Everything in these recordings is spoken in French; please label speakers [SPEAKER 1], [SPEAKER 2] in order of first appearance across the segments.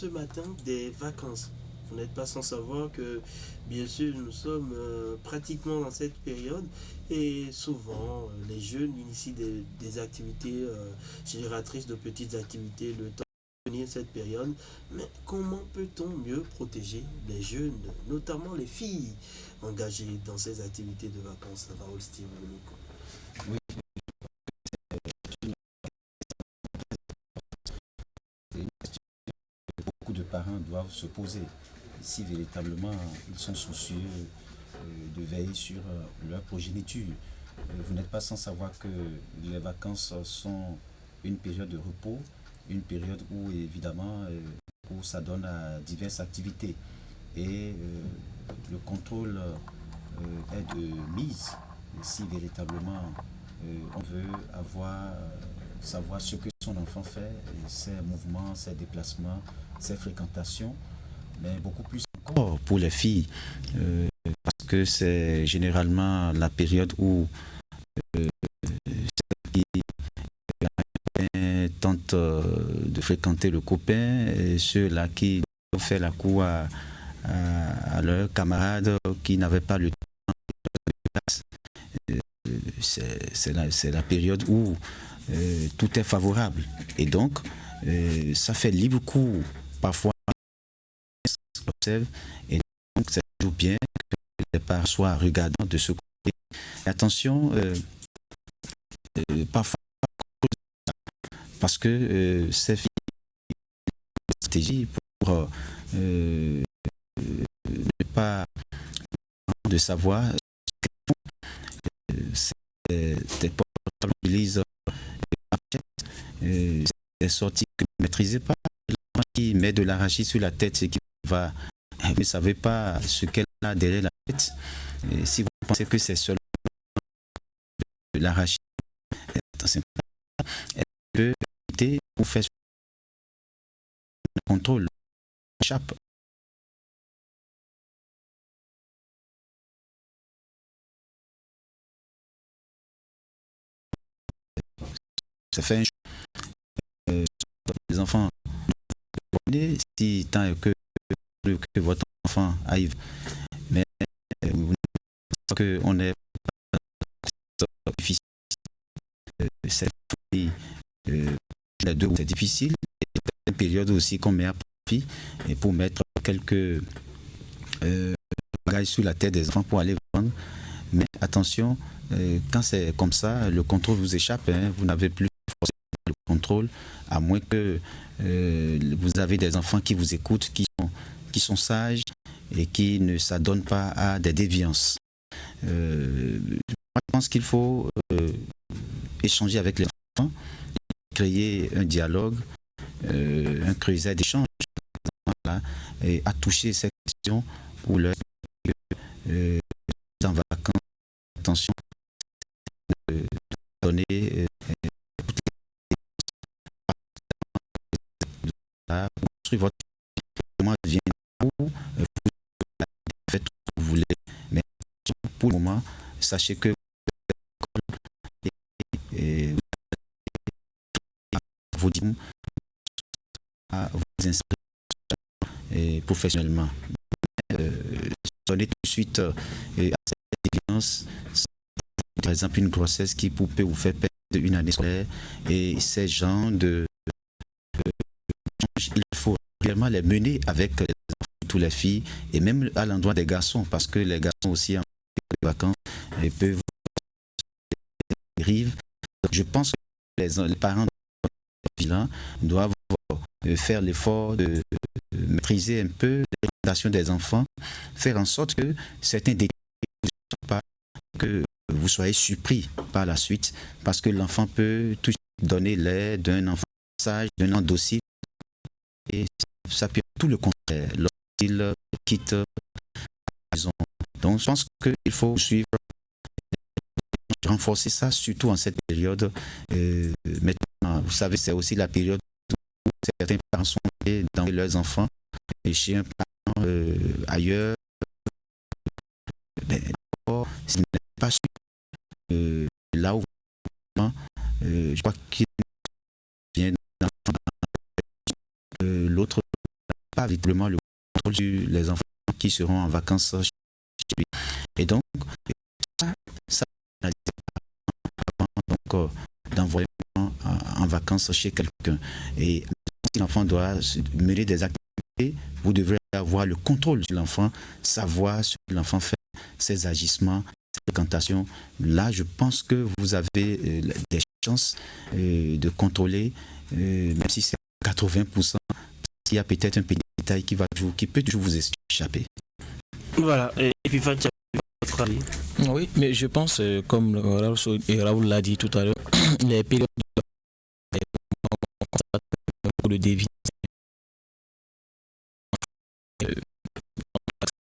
[SPEAKER 1] ce matin des vacances. Vous n'êtes pas sans savoir que, bien sûr, nous sommes pratiquement dans cette période et souvent les jeunes initient des activités génératrices de petites activités le temps de venir cette période. Mais comment peut-on mieux protéger les jeunes, notamment les filles engagées dans ces activités de vacances? Raoul Steve.
[SPEAKER 2] Oui, c'est une question que beaucoup de parents doivent se poser. Si véritablement ils sont soucieux de veiller sur leur progéniture. Vous n'êtes pas sans savoir que les vacances sont une période de repos, une période où évidemment où ça donne à diverses activités. Et le contrôle est de mise si véritablement on veut savoir ce que son enfant fait, ses mouvements, ses déplacements, ses fréquentations, mais beaucoup plus encore pour les filles, parce que c'est généralement la période où euh, tentent de fréquenter le copain et ceux-là qui ont fait la cour à leurs camarades qui n'avaient pas le temps. C'est la période où tout est favorable. Et donc, ça fait libre cours. Parfois, on observe. Et donc, c'est toujours bien que les parents soient regardants de ce côté. Attention, parfois, parce que ces filles ont une stratégie pour ne pas de savoir des portables utilisent des sorties que vous ne maîtrisez pas. L'enfant qui met de l'arachide sur la tête, c'est qu'il va. Vous ne savez pas ce qu'elle a derrière la tête. Et si vous pensez que c'est seulement de l'arachide, attention, elle peut éviter ou faire le contrôle. Échappe. Ça fait un les enfants. Si tant que votre enfant arrive, mais vous que on est difficile, c'est les deux, c'est difficile. Et une période aussi qu'on met à profit et pour mettre quelques bagages sur la tête des enfants pour aller vendre. Mais attention, quand c'est comme ça, le contrôle vous échappe. Hein, vous n'avez plus forcément le contrôle, à moins que vous avez des enfants qui vous écoutent, qui sont sages et qui ne s'adonnent pas à des déviances. Je pense qu'il faut échanger avec les enfants, créer un dialogue, un creuset d'échange là, et à toucher ces questions pour leur en vacances, attention, de donner là, construire votre comment vient vous faites tout ce que vous voulez, mais pour le moment, sachez que et, vous dites à vous inscrire professionnellement. Sonnez tout de suite à cette évidence, par exemple une grossesse qui peut vous faire perdre une année scolaire et ces gens de il faut réellement les mener avec les enfants, toutes les filles et même à l'endroit des garçons parce que les garçons aussi en vacances peuvent arriver. Je pense que les parents doivent faire l'effort de maîtriser un peu l'éducation des enfants, faire en sorte que certains détails ne soient pas que vous soyez surpris par la suite, parce que l'enfant peut tout donner l'air d'un enfant sage, d'un enfant docile, et ça peut être tout le contraire lorsqu'il quitte la maison. Donc je pense qu'il faut suivre, renforcer ça, surtout en cette période. Maintenant, vous savez, c'est aussi la période où certains parents sont dans leurs enfants et chez un parent ailleurs, mais s'il n'est pas sûr, là où je crois qu'il vient l'autre véritablement le contrôle sur les enfants qui seront en vacances chez lui. Et donc, ça donc, d'envoyer en vacances chez quelqu'un. Et si l'enfant doit mener des activités, vous devrez avoir le contrôle sur l'enfant, savoir ce que l'enfant fait, ses agissements, ses fréquentations. Là, je pense que vous avez des chances de contrôler, même si c'est 80%, s'il y a peut-être un petit détail qui peut toujours vous échapper.
[SPEAKER 1] Voilà, et puis Fatia, votre avis?
[SPEAKER 3] Oui, mais je pense, comme Raoul l'a dit tout à l'heure, les périodes de dévier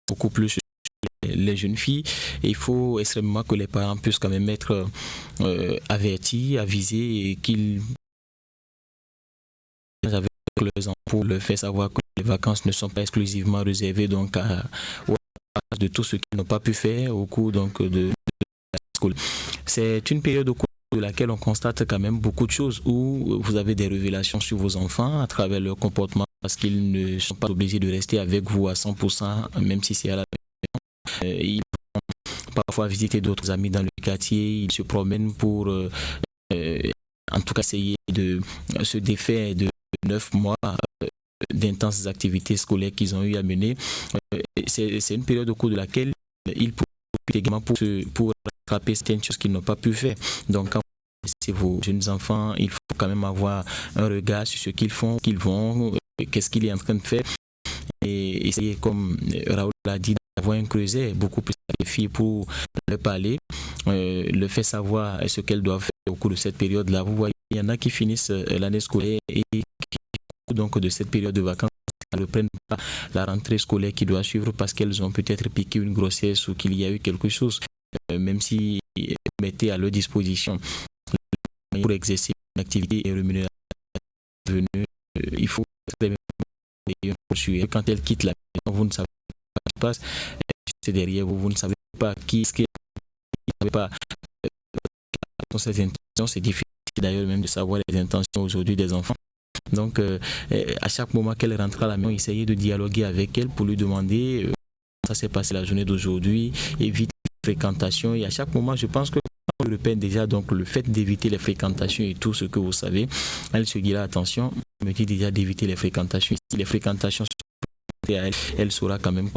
[SPEAKER 3] beaucoup plus les jeunes filles, et il faut extrêmement que les parents puissent quand même être avertis, avisés, et qu'ils avec leurs enfants pour leur faire savoir que les vacances ne sont pas exclusivement réservées donc de tout ce qu'ils n'ont pas pu faire au cours donc de la school. C'est une période au cours de laquelle on constate quand même beaucoup de choses, où vous avez des révélations sur vos enfants à travers leur comportement, parce qu'ils ne sont pas obligés de rester avec vous à 100%, même si c'est à la maison. Ils vont parfois visiter d'autres amis dans le quartier, ils se promènent pour en tout cas essayer de se défaire de 9 mois d'intenses activités scolaires qu'ils ont eu à mener. C'est une période au cours de laquelle ils profitent également pour rattraper certaines choses qu'ils n'ont pas pu faire. Donc quand c'est vos jeunes enfants, il faut quand même avoir un regard sur ce qu'ils font, qu'ils vont, qu'est-ce qu'il est en train de faire, et essayer, comme Raoul l'a dit, d'avoir un creuset beaucoup plus les filles pour leur parler, le faire savoir ce qu'elles doivent faire au cours de cette période-là. Vous voyez, il y en a qui finissent l'année scolaire et qui, donc, de cette période de vacances, ne reprennent pas la rentrée scolaire qui doit suivre parce qu'elles ont peut-être piqué une grossesse ou qu'il y a eu quelque chose, même si mettez à leur disposition pour exercer une activité et rémunération il faut quand elles quittent la maison, vous ne savez pas ce qui se passe, c'est derrière vous, vous ne savez pas qui est-ce qui ne pas dans ses intentions. C'est difficile d'ailleurs même de savoir les intentions aujourd'hui des enfants. Donc à chaque moment qu'elle rentre à la maison, essayez de dialoguer avec elle pour lui demander ça s'est passé la journée d'aujourd'hui, évite les fréquentations, et à chaque moment je pense que on repère déjà donc le fait d'éviter les fréquentations et tout ce que vous savez, elle se dira attention, me dit déjà d'éviter les fréquentations. Si les fréquentations sont à elle, elle saura quand même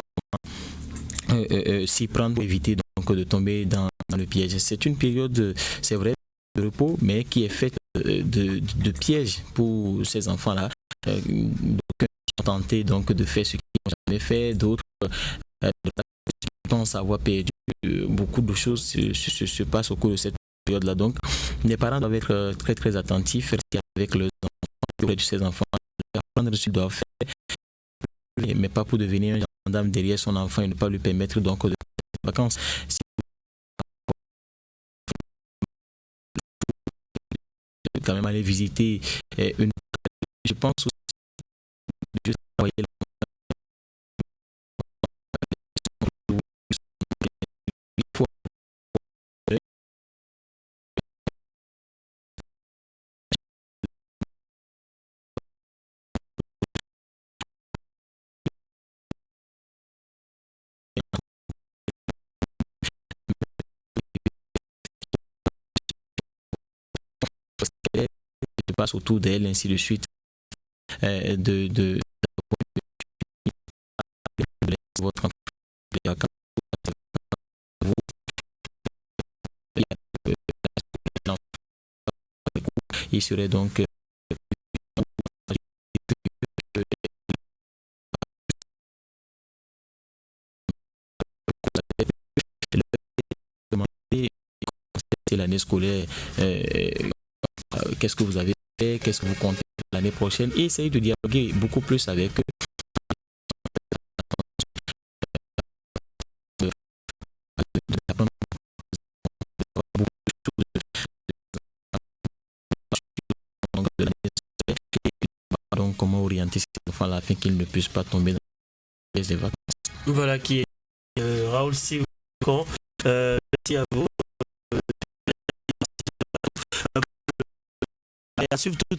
[SPEAKER 3] comment s'y prendre pour éviter donc de tomber dans le piège. C'est une période, c'est vrai, de repos, mais qui est faite de pièges pour ces enfants-là. D'aucuns sont tentés donc de faire ce qu'ils n'ont jamais fait, d'autres pensent avoir perdu. Beaucoup de choses se passent au cours de cette période-là. Donc, les parents doivent être très très attentifs, rester avec leurs enfants, auprès de ces enfants, apprendre ce qu'ils doivent faire, mais pas pour devenir un gendarme derrière son enfant et ne pas lui permettre donc de faire des vacances. Si vous quand même aller visiter une, je pense aussi de travailler se passe autour d'elle, ainsi de suite, de votre il serait donc l'année scolaire, qu'est-ce que vous avez fait, qu'est-ce que vous comptez l'année prochaine, et essayer de dialoguer beaucoup plus avec eux. Donc comment orienter ces enfants-là afin qu'ils ne puissent pas tomber dans les vacances.
[SPEAKER 1] Voilà qui est Raoul Sivcon. Merci à vous. Et à suivre tout